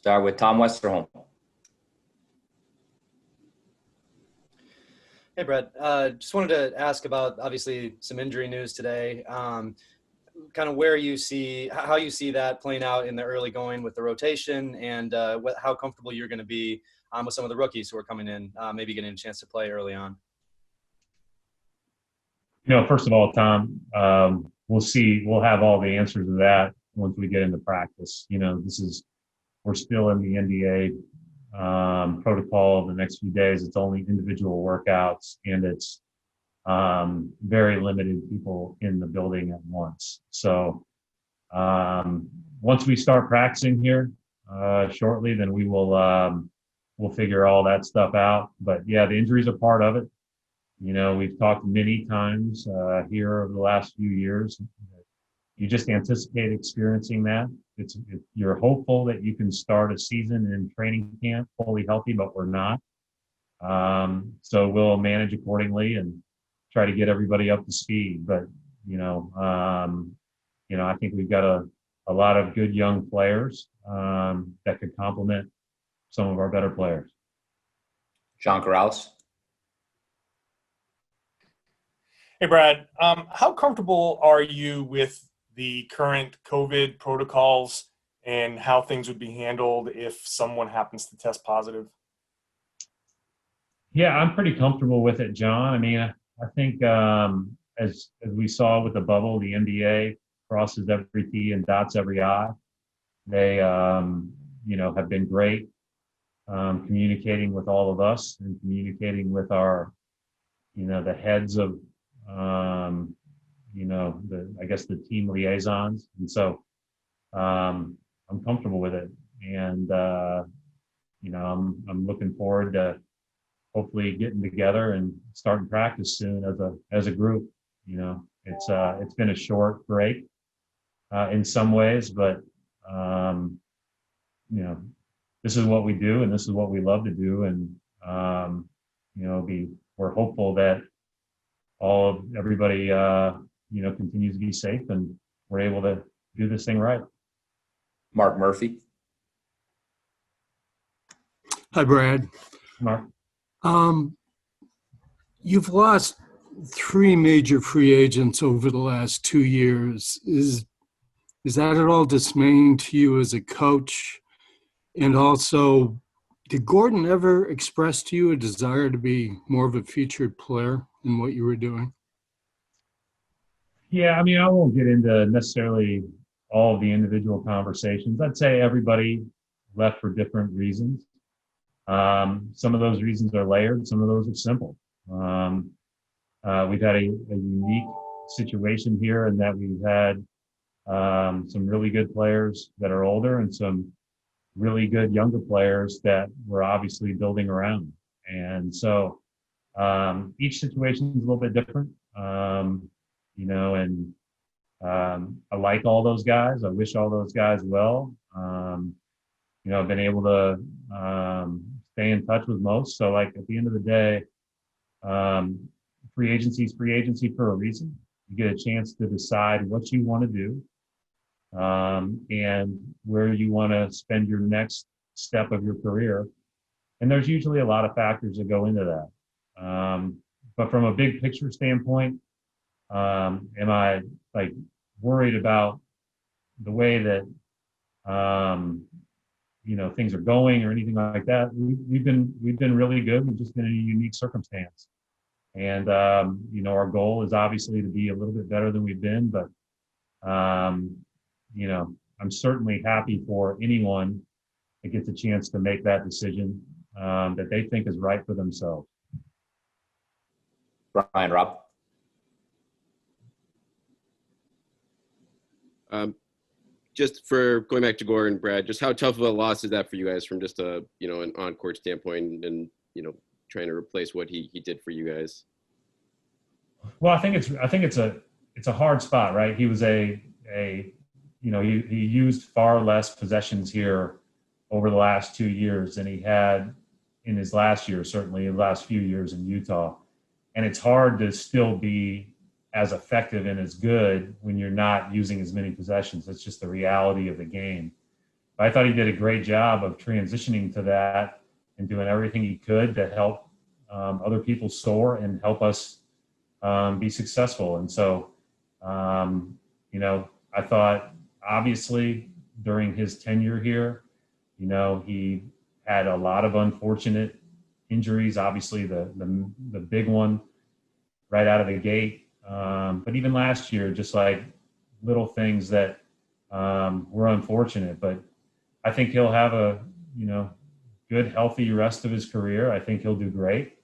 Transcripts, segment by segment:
Start with Tom Westerholm. Hey, Brad. Just wanted to ask about, obviously, some injury news today. Kind of how you see that playing out in the early going with the rotation, and how comfortable you're going to be with some of the rookies who are coming in, maybe getting a chance to play early on. First of all, Tom, we'll see. We'll have all the answers to that once we get into practice. We're still in the NBA protocol the next few days. It's only individual workouts, and it's very limited people in the building at once. So once we start practicing here shortly, then we'll figure all that stuff out. But yeah, the injuries are part of it. We've talked many times here over the last few years. You just anticipate experiencing that. You're hopeful that you can start a season in training camp fully healthy, but we're not. So we'll manage accordingly and try to get everybody up to speed. But, I think we've got a lot of good young players that could complement some of our better players. John Corrales. Hey, Brad. How comfortable are you with the current COVID protocols and how things would be handled if someone happens to test positive? Yeah, I'm pretty comfortable with it, John. I mean, I think as we saw with the bubble, the NBA crosses every T and dots every I. They, have been great communicating with all of us and communicating with our, the heads of, the team liaisons. And so I'm comfortable with it. And, I'm looking forward to hopefully getting together and starting practice soon as a group. It's been a short break in some ways, but this is what we do and this is what we love to do. And we're hopeful that everybody continues to be safe and we're able to do this thing right. Mark Murphy. Hi, Brad. Mark. You've lost 3 major free agents over the last 2 years. Is that at all dismaying to you as a coach? And also, did Gordon ever express to you a desire to be more of a featured player in what you were doing? Yeah, I mean, I won't get into necessarily all of the individual conversations. I'd say everybody left for different reasons. Some of those reasons are layered. Some of those are simple. We've had a unique situation here in that we've had some really good players that are older and some really good younger players that we're obviously building around. And so each situation is a little bit different, I like all those guys. I wish all those guys well. I've been able to stay in touch with most. So like at the end of the day, free agency is free agency for a reason. You get a chance to decide what you want to do and where you want to spend your next step of your career. And there's usually a lot of factors that go into that. But from a big picture standpoint, am I worried about the way that, things are going or anything like that? We've been really good. We've just been in a unique circumstance. And, our goal is obviously to be a little bit better than we've been, but, I'm certainly happy for anyone that gets a chance to make that decision that they think is right for themselves. Ryan Robb. Just for going back to Gordon, Brad, just how tough of a loss is that for you guys from just an on-court standpoint and, trying to replace what he did for you guys? Well, I think it's a hard spot, right? He was he used far less possessions here over the last 2 years than he had in his last year, certainly the last few years in Utah. And it's hard to still be as effective and as good when you're not using as many possessions. That's just the reality of the game. But I thought he did a great job of transitioning to that and doing everything he could to help other people soar and help us be successful. And so, I thought obviously during his tenure here, he had a lot of unfortunate injuries. Obviously, the big one right out of the gate. But even last year, just like little things that were unfortunate. But I think he'll have a good, healthy rest of his career. I think he'll do great.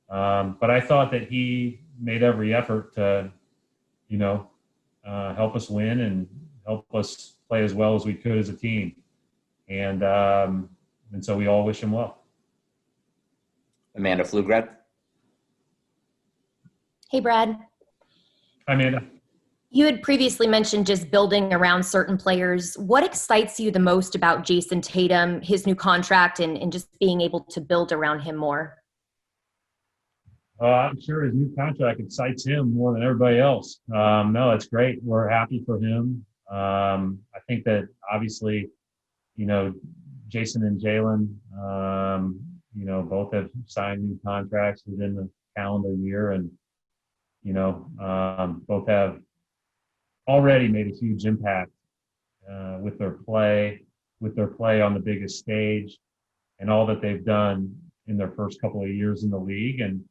But I thought that he made every effort to, help us win and help us play as well as we could as a team. And so we all wish him well. Amanda Pflugrad. Hey, Brad. Hi, Amanda. You had previously mentioned just building around certain players. What excites you the most about Jason Tatum, his new contract, and just being able to build around him more? I'm sure his new contract excites him more than everybody else. No, it's great. We're happy for him. I think that obviously, Jason and Jalen, both have signed new contracts within the calendar year, and both have already made a huge impact with their play on the biggest stage, and all that they've done in their first couple of years in the league. And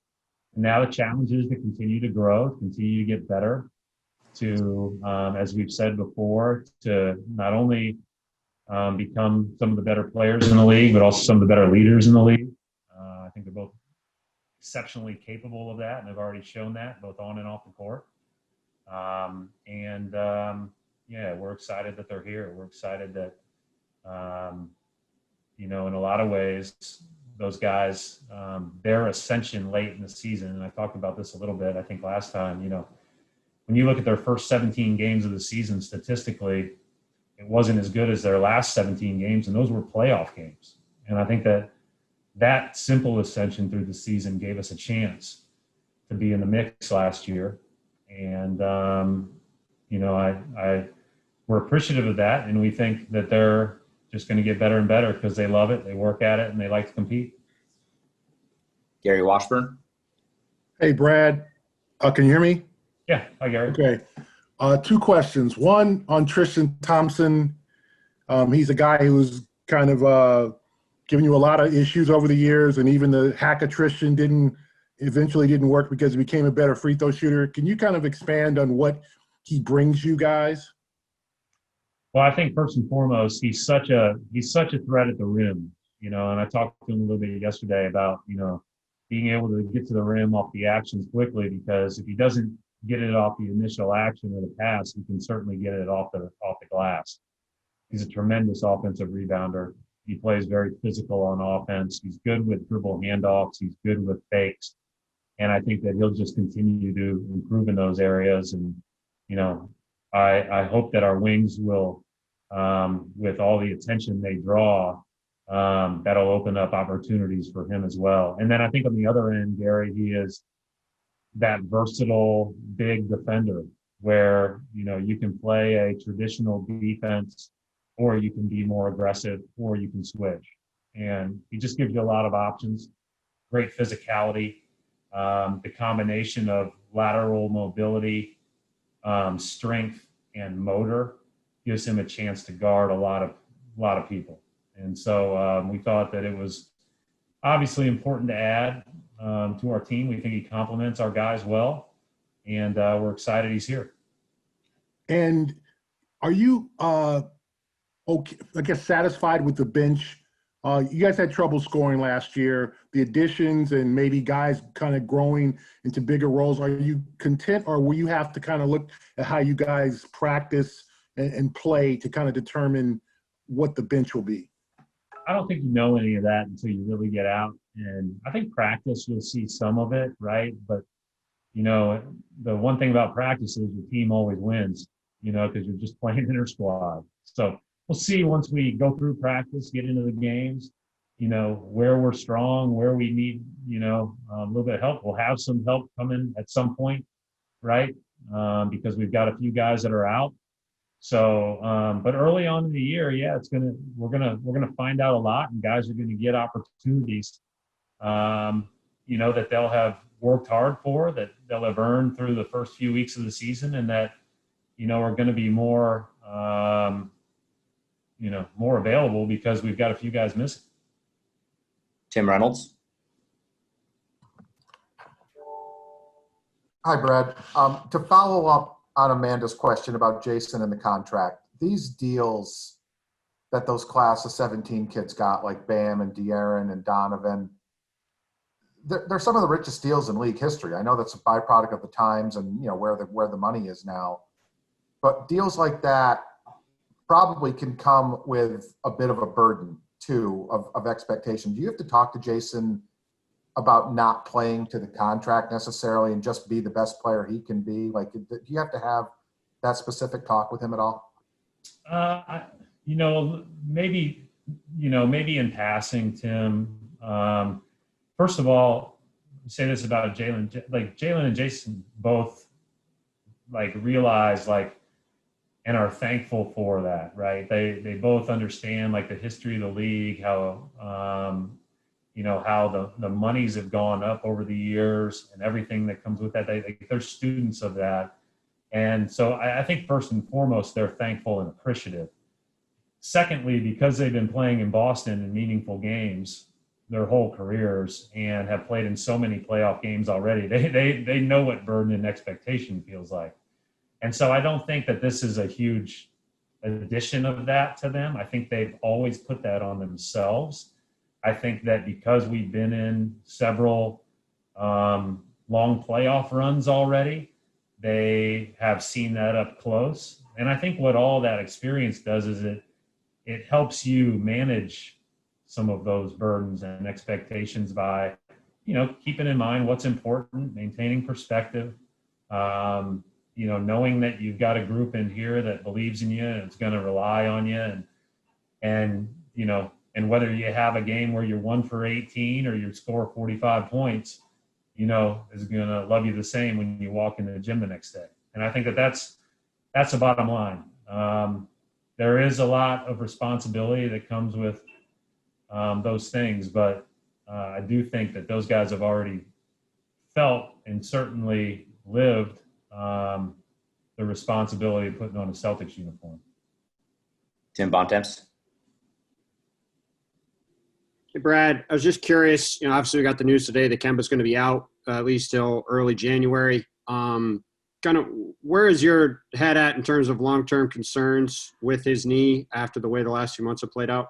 now the challenge is to continue to grow, continue to get better, to, as we've said before, to not only become some of the better players in the league, but also some of the better leaders in the league. I think they're both exceptionally capable of that, and have already shown that both on and off the court. We're excited that they're here. We're excited that, in a lot of ways, those guys, their ascension late in the season, and I talked about this a little bit, I think last time, when you look at their first 17 games of the season, statistically, it wasn't as good as their last 17 games, and those were playoff games. And I think that simple ascension through the season gave us a chance to be in the mix last year. And, we're appreciative of that, and we think that they're just going to get better and better because they love it, they work at it, and they like to compete. Gary Washburn. Hey, Brad. Can you hear me? Yeah. Hi, Gary. Okay. Two questions. One on Tristan Thompson. He's a guy who's kind of given you a lot of issues over the years, and even the hack of Tristan eventually didn't work because he became a better free throw shooter. Can you kind of expand on what he brings you guys? Well, I think first and foremost, he's such a threat at the rim, and I talked to him a little bit yesterday about, being able to get to the rim off the actions quickly, because if he doesn't get it off the initial action or the pass, he can certainly get it off the glass. He's a tremendous offensive rebounder. He plays very physical on offense. He's good with dribble handoffs. He's good with fakes. And I think that he'll just continue to improve in those areas. And, I hope that our wings will, with all the attention they draw, that'll open up opportunities for him as well. And then I think on the other end, Gary, he is that versatile big defender where, you can play a traditional defense, or you can be more aggressive, or you can switch. And he just gives you a lot of options, great physicality, the combination of lateral mobility, strength, and motor gives him a chance to guard a lot of people. And so we thought that it was obviously important to add to our team. We think he complements our guys well, and we're excited he's here. And are you, satisfied with the bench? You guys had trouble scoring last year. The additions and maybe guys kind of growing into bigger roles. Are you content, or will you have to kind of look at how you guys practice and play to kind of determine what the bench will be? I don't think you know any of that until you really get out. And I think practice, you'll see some of it, right? But, the one thing about practice is your team always wins, because you're just playing inter squad. So we'll see once we go through practice, get into the games, where we're strong, where we need, a little bit of help. We'll have some help coming at some point, right? Because we've got a few guys that are out. So, but early on in the year, yeah, we're gonna find out a lot, and guys are gonna get opportunities, that they'll have worked hard for, that they'll have earned through the first few weeks of the season, and that, are going to be more, more available because we've got a few guys missing. Tim Reynolds. Hi, Brad. To follow up on Amanda's question about Jason and the contract, these deals that those class of 17 kids got, like Bam and De'Aaron and Donovan, they're some of the richest deals in league history. I know that's a byproduct of the times and where the money is now, but deals like that probably can come with a bit of a burden too of expectation. Do you have to talk to Jason about not playing to the contract necessarily and just be the best player he can be? Like, do you have to have that specific talk with him at all? Maybe in passing, Tim. First of all, say this about Jalen. Like, Jalen and Jason both realize and are thankful for that, right? They both understand the history of the league, how how the monies have gone up over the years and everything that comes with that. They're students of that. And so I think first and foremost, they're thankful and appreciative. Secondly, because they've been playing in Boston in meaningful games their whole careers and have played in so many playoff games already, they know what burden and expectation feels like. And so I don't think that this is a huge addition of that to them. I think they've always put that on themselves. I think that because we've been in several long playoff runs already, they have seen that up close. And I think what all that experience does is it helps you manage some of those burdens and expectations by, keeping in mind what's important, maintaining perspective, knowing that you've got a group in here that believes in you and it's going to rely on you, and whether you have a game where you're 1 for 18 or you score 45 points, is going to love you the same when you walk in the gym the next day. And I think that's the bottom line. There is a lot of responsibility that comes with those things, but I do think that those guys have already felt and certainly lived the responsibility of putting on a Celtics uniform. Tim Bontemps. Hey, Brad, I was just curious, obviously we got the news today that Kemba's going to be out at least till early January. Kind of where is your head at in terms of long-term concerns with his knee after the way the last few months have played out?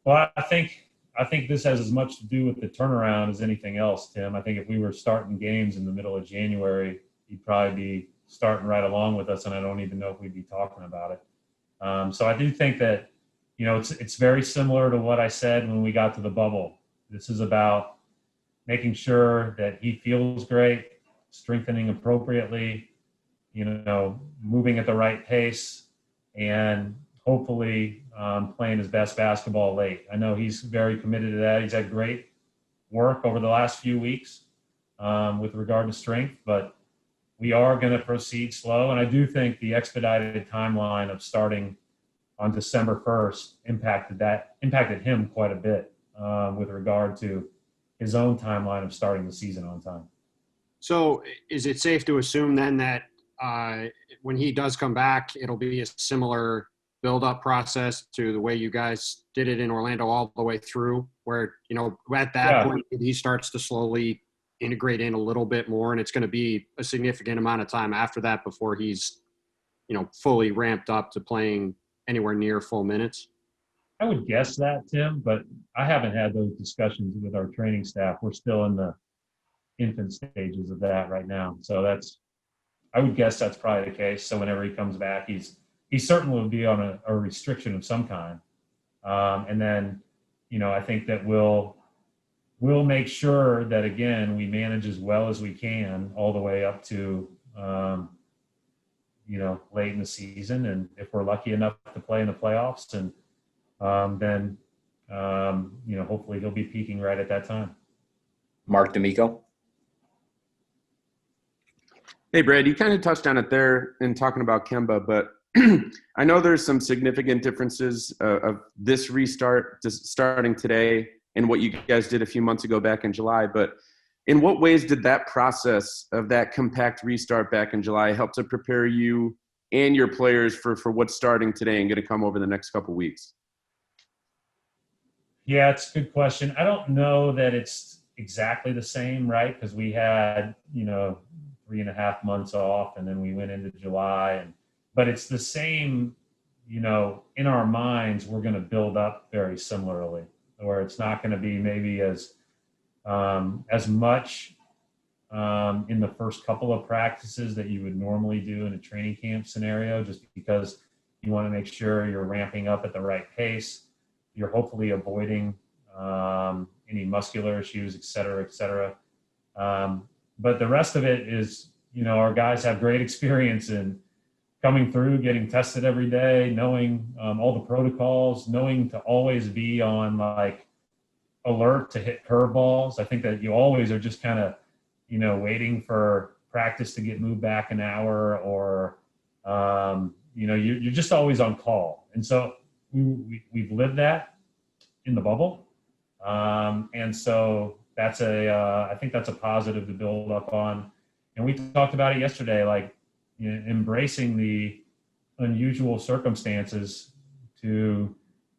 Well, I think this has as much to do with the turnaround as anything else, Tim. I think if we were starting games in the middle of January, he'd probably be starting right along with us, and I don't even know if we'd be talking about it. So I do think that, it's very similar to what I said when we got to the bubble. This is about making sure that he feels great, strengthening appropriately, moving at the right pace, and hopefully playing his best basketball late. I know he's very committed to that. He's had great work over the last few weeks with regard to strength, but we are going to proceed slow. And I do think the expedited timeline of starting on December 1st impacted him quite a bit with regard to his own timeline of starting the season on time. So is it safe to assume then that when he does come back, it'll be a similar build-up process to the way you guys did it in Orlando all the way through, where, at that point, he starts to slowly integrate in a little bit more, and it's going to be a significant amount of time after that before he's, fully ramped up to playing anywhere near full minutes? I would guess that, Tim, but I haven't had those discussions with our training staff. We're still in the infant stages of that right now. So I would guess that's probably the case. So whenever he comes back, he certainly will be on a restriction of some kind. And then, I think that we'll make sure that, again, we manage as well as we can all the way up to, late in the season. And if we're lucky enough to play in the playoffs, and then, hopefully he'll be peaking right at that time. Mark D'Amico. Hey, Brad, you kind of touched on it there in talking about Kemba, but I know there's some significant differences of this restart to starting today and what you guys did a few months ago back in July. But in what ways did that process of that compact restart back in July help to prepare you and your players for what's starting today and going to come over the next couple of weeks? Yeah, it's a good question. I don't know that it's exactly the same, right? Because we had, 3.5 months off, and then we went into July, but it's the same, in our minds, we're going to build up very similarly, where it's not going to be maybe as much in the first couple of practices that you would normally do in a training camp scenario, just because you want to make sure you're ramping up at the right pace. You're hopefully avoiding any muscular issues, et cetera, et cetera. But the rest of it is, our guys have great experience in coming through, getting tested every day, knowing all the protocols, knowing to always be on alert to hit curveballs. I think that you always are just kind of, waiting for practice to get moved back an hour, or, you're just always on call. And so we've lived that in the bubble. And so that's I think that's a positive to build up on. And we talked about it yesterday, embracing the unusual circumstances to,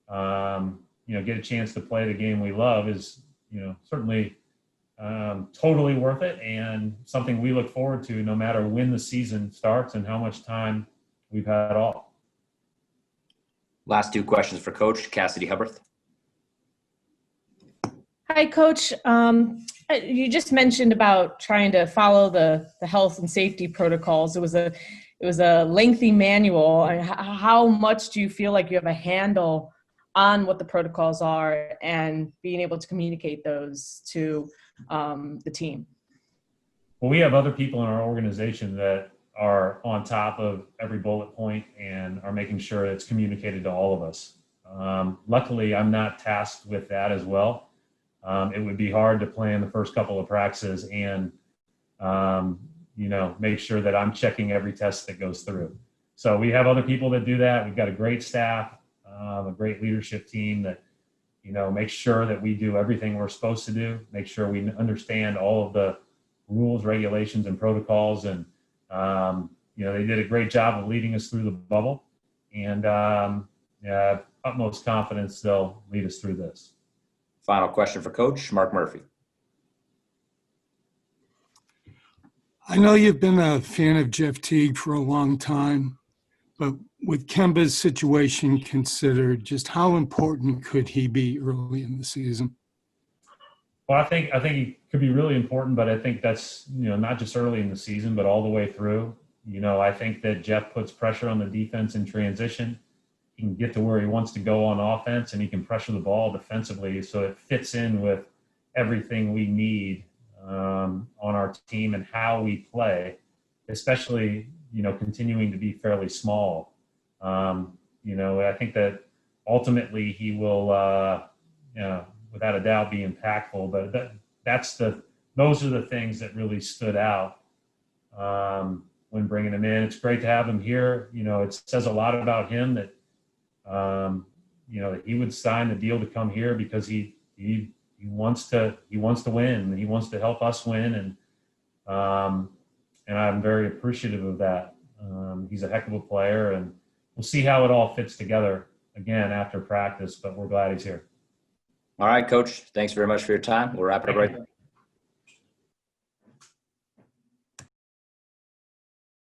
get a chance to play the game we love is, certainly totally worth it, and something we look forward to no matter when the season starts and how much time we've had off. Last two questions for Coach Cassidy Hubbard. Hi, Coach. You just mentioned about trying to follow the health and safety protocols. It was a lengthy manual. How much do you feel like you have a handle on what the protocols are and being able to communicate those to the team? Well, we have other people in our organization that are on top of every bullet point and are making sure it's communicated to all of us. Luckily, I'm not tasked with that as well. It would be hard to plan the first couple of practices and, make sure that I'm checking every test that goes through. So we have other people that do that. We've got a great staff, a great leadership team that, makes sure that we do everything we're supposed to do, make sure we understand all of the rules, regulations, and protocols. And, they did a great job of leading us through the bubble, and utmost confidence they'll lead us through this. Final question for Coach Mark Murphy. I know you've been a fan of Jeff Teague for a long time, but with Kemba's situation considered, just how important could he be early in the season? Well, I think he could be really important, but I think that's, not just early in the season, but all the way through. I think that Jeff puts pressure on the defense in transition. He can get to where he wants to go on offense, and he can pressure the ball defensively. So it fits in with everything we need on our team and how we play, especially, continuing to be fairly small. I think that ultimately he will, without a doubt, be impactful. But those are the things that really stood out when bringing him in. It's great to have him here. It says a lot about him that, that he would sign the deal to come here because he wants to win. He wants to help us win, and I'm very appreciative of that. He's a heck of a player, and we'll see how it all fits together again after practice. But we're glad he's here. All right, Coach. Thanks very much for your time. We'll wrap it up right there.